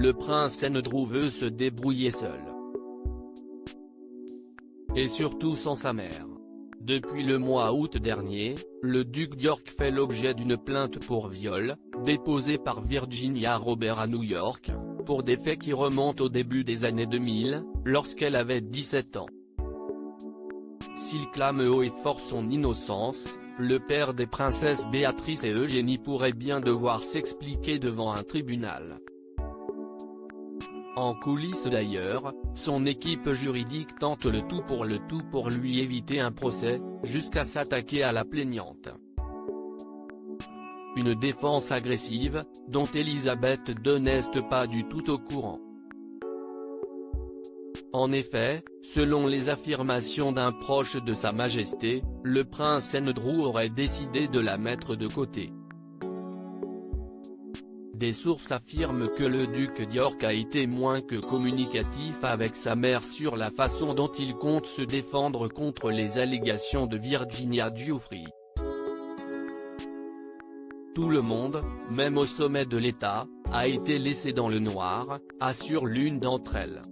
le prince Andrew veut se débrouiller seul. Et surtout sans sa mère. Depuis le mois août dernier, le duc d'York fait l'objet d'une plainte pour viol, déposée par Virginia Roberts à New York, pour des faits qui remontent au début des années 2000, lorsqu'elle avait 17 ans. S'il clame haut et fort son innocence, le père des princesses Béatrice et Eugénie pourrait bien devoir s'expliquer devant un tribunal. En coulisses d'ailleurs, son équipe juridique tente le tout pour lui éviter un procès, jusqu'à s'attaquer à la plaignante. Une défense agressive, dont Elisabeth II n'est pas du tout au courant. En effet, selon les affirmations d'un proche de Sa Majesté, le prince Andrew aurait décidé de la mettre de côté. Des sources affirment que le duc d'York a été moins que communicatif avec sa mère sur la façon dont il compte se défendre contre les allégations de Virginia Giuffre. Tout le monde, même au sommet de l'État, a été laissé dans le noir, assure l'une d'entre elles.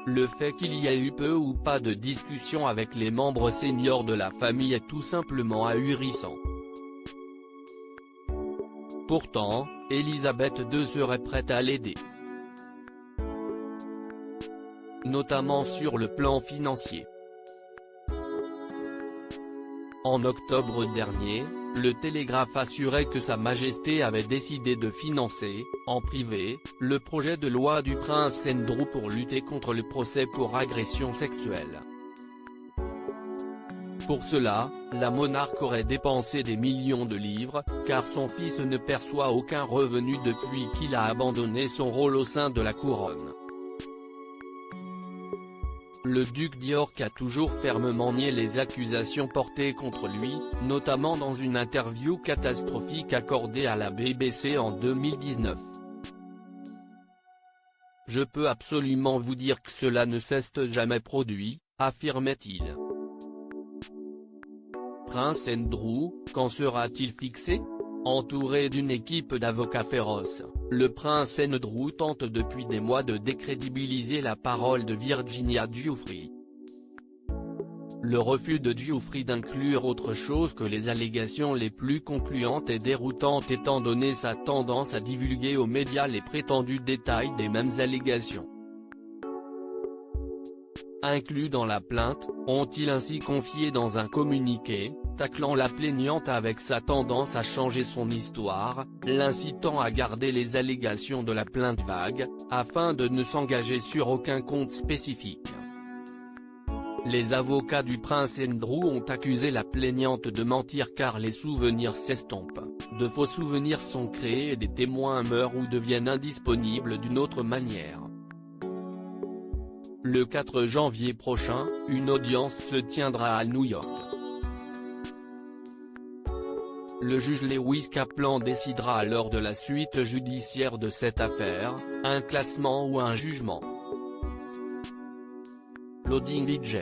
Le fait qu'il y a eu peu ou pas de discussion avec les membres seniors de la famille est tout simplement ahurissant. Pourtant, Elisabeth II serait prête à l'aider. Notamment sur le plan financier. En octobre dernier, le Télégraphe assurait que Sa Majesté avait décidé de financer, en privé, le projet de loi du prince Andrew pour lutter contre le procès pour agression sexuelle. Pour cela, la monarque aurait dépensé des millions de livres, car son fils ne perçoit aucun revenu depuis qu'il a abandonné son rôle au sein de la couronne. Le duc d'York a toujours fermement nié les accusations portées contre lui, notamment dans une interview catastrophique accordée à la BBC en 2019. « Je peux absolument vous dire que cela ne s'est jamais produit », affirmait-il. Prince Andrew, quand sera-t-il fixé ? Entouré d'une équipe d'avocats féroces, le prince Andrew tente depuis des mois de décrédibiliser la parole de Virginia Giuffre. Le refus de Giuffre d'inclure autre chose que les allégations les plus concluantes et déroutantes étant donné sa tendance à divulguer aux médias les prétendus détails des mêmes allégations. Inclus dans la plainte, ont-ils ainsi confié dans un communiqué, taclant la plaignante avec sa tendance à changer son histoire, l'incitant à garder les allégations de la plainte vagues, afin de ne s'engager sur aucun compte spécifique. Les avocats du prince Andrew ont accusé la plaignante de mentir car les souvenirs s'estompent, de faux souvenirs sont créés et des témoins meurent ou deviennent indisponibles d'une autre manière. Le 4 janvier prochain, une audience se tiendra à New York. Le juge Lewis Kaplan décidera alors de la suite judiciaire de cette affaire, un classement ou un jugement. Loading DJ.